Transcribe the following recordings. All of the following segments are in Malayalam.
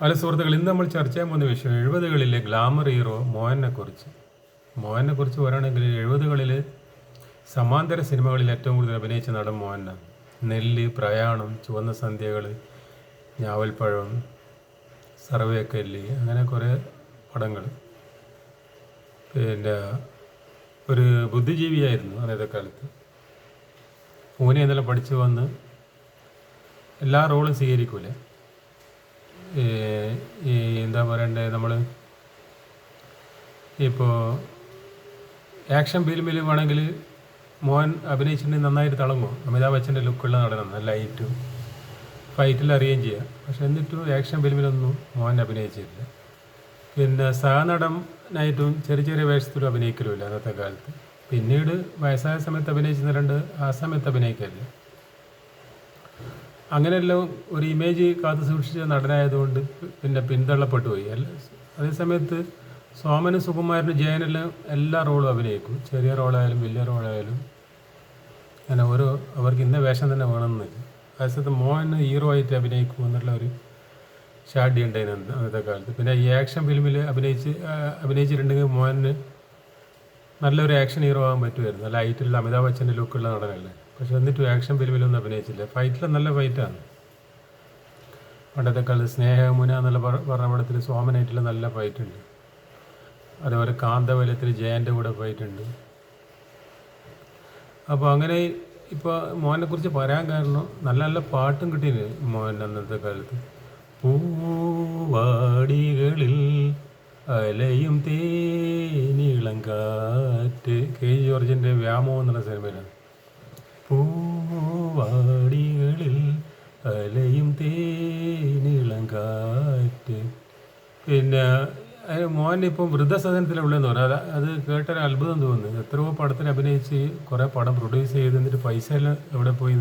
ഹലോ സുഹൃത്തുക്കൾ, ഇന്ന് നമ്മൾ ചർച്ച ചെയ്യാൻ പോകുന്ന വിഷയം 70കളിലെ ഗ്ലാമർ ഹീറോ മോഹനെക്കുറിച്ച്. മോഹനെക്കുറിച്ച് പറയുകയാണെങ്കിൽ 70കളിൽ സമാന്തര സിനിമകളിൽ ഏറ്റവും കൂടുതൽ അഭിനയിച്ച നടൻ മോഹനാണ്. നെല്ല്, പ്രയാണം, ചുവന്ന സന്ധ്യകൾ, ഞാവൽപ്പഴം, സർവേക്കല്ല്, അങ്ങനെ കുറേ പടങ്ങൾ. പിന്നെ ഒരു ബുദ്ധിജീവിയായിരുന്നു അന്നത്തെ കാലത്ത്. പൂനെ എന്നെല്ലാം പഠിച്ചു വന്ന് എല്ലാ റോളും സ്വീകരിക്കൂലേ. ഈ എന്താ പറയണ്ടേ, നമ്മൾ ഇപ്പോൾ ആക്ഷൻ ഫിലിമിൽ വേണമെങ്കിൽ മോഹൻ അഭിനയിച്ചിട്ടുണ്ടെങ്കിൽ നന്നായിട്ട് തിളങ്ങും. അമിതാഭ് ബച്ചൻ്റെ ലുക്കുള്ള നടനാണ്, നല്ല ഹൈറ്റും ഫൈറ്റിൽ അറിയുകയും ചെയ്യാം. പക്ഷെ എന്നിട്ടും ആക്ഷൻ ഫിലിമിലൊന്നും മോഹൻ അഭിനയിച്ചിട്ടില്ല. പിന്നെ സഹനടനായിട്ടും ചെറിയ ചെറിയ വേഷത്തിലും അഭിനയിക്കലുമില്ല അന്നത്തെ കാലത്ത്. പിന്നീട് വയസ്സായ സമയത്ത് അഭിനയിച്ചിട്ടുണ്ട്, ആ സമയത്ത് അഭിനയിക്കലില്ല. അങ്ങനെയെല്ലാം ഒരു ഇമേജ് കാത്തു സൂക്ഷിച്ച നടനായതുകൊണ്ട് പിന്നെ പിന്തള്ളപ്പെട്ടു പോയി. അതേസമയത്ത് സോമനും സുകുമാരനും ജയനെല്ലാം എല്ലാ റോളും അഭിനയിക്കും. ചെറിയ റോളായാലും വലിയ റോളായാലും അങ്ങനെ അവർക്ക് ഇന്ന വേഷം തന്നെ വേണമെന്നില്ല. അതേസമയത്ത് മോഹന് ഹീറോ ആയിട്ട് അഭിനയിക്കും എന്നുള്ള ഒരു ഷാഡി ഉണ്ടായിരുന്നു അന്നത്തെ കാലത്ത്. പിന്നെ ഈ ആക്ഷൻ ഫിലിമിൽ അഭിനയിച്ചിട്ടുണ്ടെങ്കിൽ മോഹന് നല്ലൊരു ആക്ഷൻ ഹീറോ ആകാൻ പറ്റുമായിരുന്നു. നല്ല ഹൈറ്റുള്ള അമിതാഭ് ബച്ചൻ്റെ ലുക്കുള്ള നടനല്ലേ. പക്ഷെ എന്നിട്ടും ആക്ഷൻ ഫിലിമിലൊന്നും അഭിനയിച്ചില്ല. ഫൈറ്റിലും നല്ല ഫൈറ്റാണ്. പണ്ടത്തെ കാലത്ത് സ്നേഹമുന എന്നുള്ള പറഞ്ഞ പടത്തിൽ സോമനായിട്ടുള്ള നല്ല ഫൈറ്റുണ്ട്. അതേപോലെ കാന്തവലത്തിൽ ജയൻ്റെ കൂടെ ഫൈറ്റുണ്ട്. അപ്പോൾ അങ്ങനെ ഇപ്പോൾ മോഹനെക്കുറിച്ച് പറയാൻ കാരണം നല്ല നല്ല പാട്ടും കിട്ടിയിന് മോഹൻ അന്നത്തെ കാലത്ത്. പൂവാടികളിൽ അലയും തേനിളം കാറ്റ്, കെ ജോർജിൻ്റെ വ്യാമോ എന്നുള്ള സിനിമയിലാണ്. പൂവാടികളിൽ അലയും തേനിളം കാറ്റ്. പിന്നെ മോഹൻ ഇപ്പം വൃദ്ധസദനത്തിലുള്ളതെന്ന് പറഞ്ഞാൽ അത് കേട്ടൊരു അത്ഭുതം തോന്നുന്നു. എത്രയോ പടത്തിൽ അഭിനയിച്ച് കുറേ പടം പ്രൊഡ്യൂസ് ചെയ്ത് എന്നിട്ട് പൈസ എല്ലാം എവിടെ പോയി?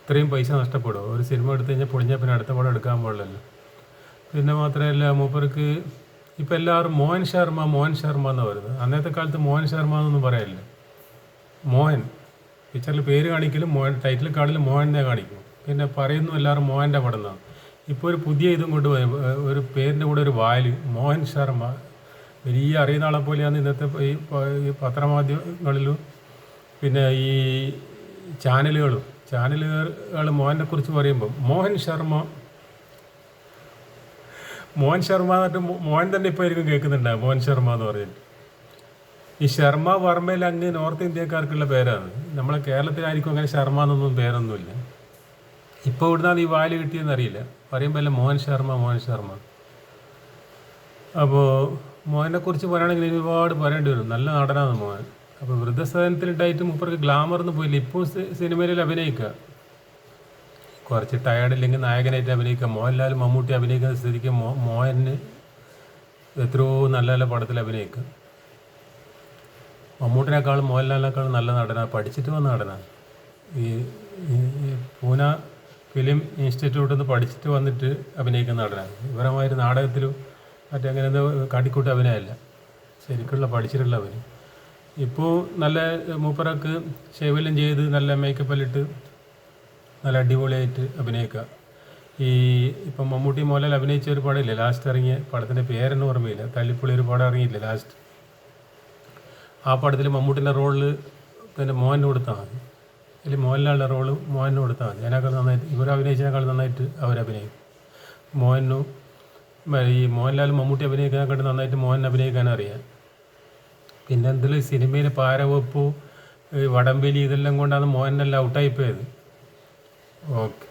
ഇത്രയും പൈസ നഷ്ടപ്പെടുമോ? ഒരു സിനിമ എടുത്തു കഴിഞ്ഞാൽ പൊളിഞ്ഞാൽ പിന്നെ അടുത്ത പടം എടുക്കാൻ പാടില്ലല്ലോ. പിന്നെ മാത്രമല്ല മൂപ്പർക്ക് ഇപ്പം എല്ലാവരും മോഹൻ ശർമ്മ എന്ന് പറയുന്നത്. അന്നത്തെ കാലത്ത് മോഹൻ ശർമ്മ എന്നൊന്നും പറയല്ലേ. മോഹൻ പിക്ചറിൽ പേര് കാണിക്കലും മോഹൻ, ടൈറ്റിൽ കാർഡിൽ മോഹനെ കാണിക്കും. പിന്നെ പറയുന്നു എല്ലാവരും മോഹൻ്റെ പടം എന്നാണ്. ഇപ്പോൾ ഒരു പുതിയ ഇതും കൊണ്ടുപോയി, ഒരു പേരിൻ്റെ കൂടെ ഒരു വാല്, മോഹൻ ശർമ്മ. വലിയ അറിയുന്ന ആളെ പോലെയാണ് ഇന്നത്തെ ഈ പത്രമാധ്യമങ്ങളിലും പിന്നെ ഈ ചാനലുകൾ മോഹനെ കുറിച്ച് പറയുമ്പോൾ മോഹൻ ശർമ്മ എന്നിട്ട് മോഹൻ തന്നെ ഇപ്പോൾ ആയിരിക്കും കേൾക്കുന്നുണ്ടാകും മോഹൻ ശർമ്മ എന്ന് പറഞ്ഞിട്ട്. ഈ ശർമ്മ വർമ്മയിൽ അങ്ങ് നോർത്ത് ഇന്ത്യക്കാർക്കുള്ള പേരാണ്. നമ്മളെ കേരളത്തിലായിരിക്കും അങ്ങനെ ശർമ്മ എന്നൊന്നും പേരൊന്നുമില്ല. ഇപ്പോൾ ഇവിടുന്നാണ് ഈ വാല് കിട്ടിയെന്ന് അറിയില്ല. പറയുമ്പോൾ അല്ല മോഹൻ ശർമ്മ. അപ്പോൾ മോഹനെക്കുറിച്ച് പറയുകയാണെങ്കിൽ ഒരുപാട് പറയേണ്ടി വരും. നല്ല നടനാണ് മോഹൻ. അപ്പോൾ വൃദ്ധസദനത്തിലുണ്ടായിട്ട് മൂപ്പർക്ക് ഗ്ലാമറൊന്നും പോയില്ല. ഇപ്പോൾ സിനിമയിൽ അഭിനയിക്കുക, കുറച്ച് ടയേർഡില്ലെങ്കിൽ നായകനായിട്ട് അഭിനയിക്കുക. മോഹൻലാൽ മമ്മൂട്ടി അഭിനയിക്കുന്ന സ്ഥിതിക്ക് മോഹന് എത്രയോ നല്ല നല്ല പടത്തിൽ അഭിനയിക്കുക. മമ്മൂട്ടിനേക്കാളും മോഹൻലാലിനേക്കാളും നല്ല നടനാണ്, പഠിച്ചിട്ട് വന്ന നടനാണ്. ഈ പൂന ഫിലിം ഇൻസ്റ്റിറ്റ്യൂട്ടിൽ നിന്ന് പഠിച്ചിട്ട് വന്നിട്ട് അഭിനയിക്കുന്ന നടനാണ്. വിവരമായൊരു നാടകത്തിലും മറ്റങ്ങനെ എന്തോ കാട്ടിക്കൂട്ട് അഭിനയമല്ല, ശരിക്കുള്ള പഠിച്ചിട്ടുള്ള അഭിനയം. ഇപ്പോൾ നല്ല മൂപ്പറക്ക് ഷേവെല്ലാം ചെയ്ത് നല്ല മേക്കപ്പെല്ലിട്ട് നല്ല അടിപൊളിയായിട്ട് അഭിനയിക്കുക. ഇപ്പം മമ്മൂട്ടി മോഹൻലാൽ അഭിനയിച്ച ഒരു പടമില്ലേ ലാസ്റ്റ് ഇറങ്ങിയ പടത്തിൻ്റെ പേരൊന്നും ഓർമ്മയില്ല, തല്ലിപ്പൊളി ഒരു പടം ഇറങ്ങിയില്ലേ ലാസ്റ്റ്. ആ പടത്തിൽ മമ്മൂട്ടിൻ്റെ റോളിൽ പിന്നെ മോഹന് കൊടുത്താൽ മതി, അല്ലെങ്കിൽ മോഹൻലാലിൻ്റെ റോള് മോഹന് കൊടുത്താൽ മതി. അതിനേക്കാൾ നന്നായിട്ട് അഭിനയിച്ചതിനേക്കാൾ നന്നായിട്ട് അവരഭിനയിക്കും. ഈ മോഹൻലാൽ മമ്മൂട്ടി അഭിനയിക്കാനെക്കാട്ട് നന്നായിട്ട് മോഹൻ അഭിനയിക്കാൻ അറിയാം. പിന്നെ എന്തെങ്കിലും സിനിമയിൽ പാരവെപ്പു, വടംവലി ഇതെല്ലാം കൊണ്ടാണ് മോഹനെല്ലാം ഔട്ടായിപ്പോയത്. ഓക്കെ.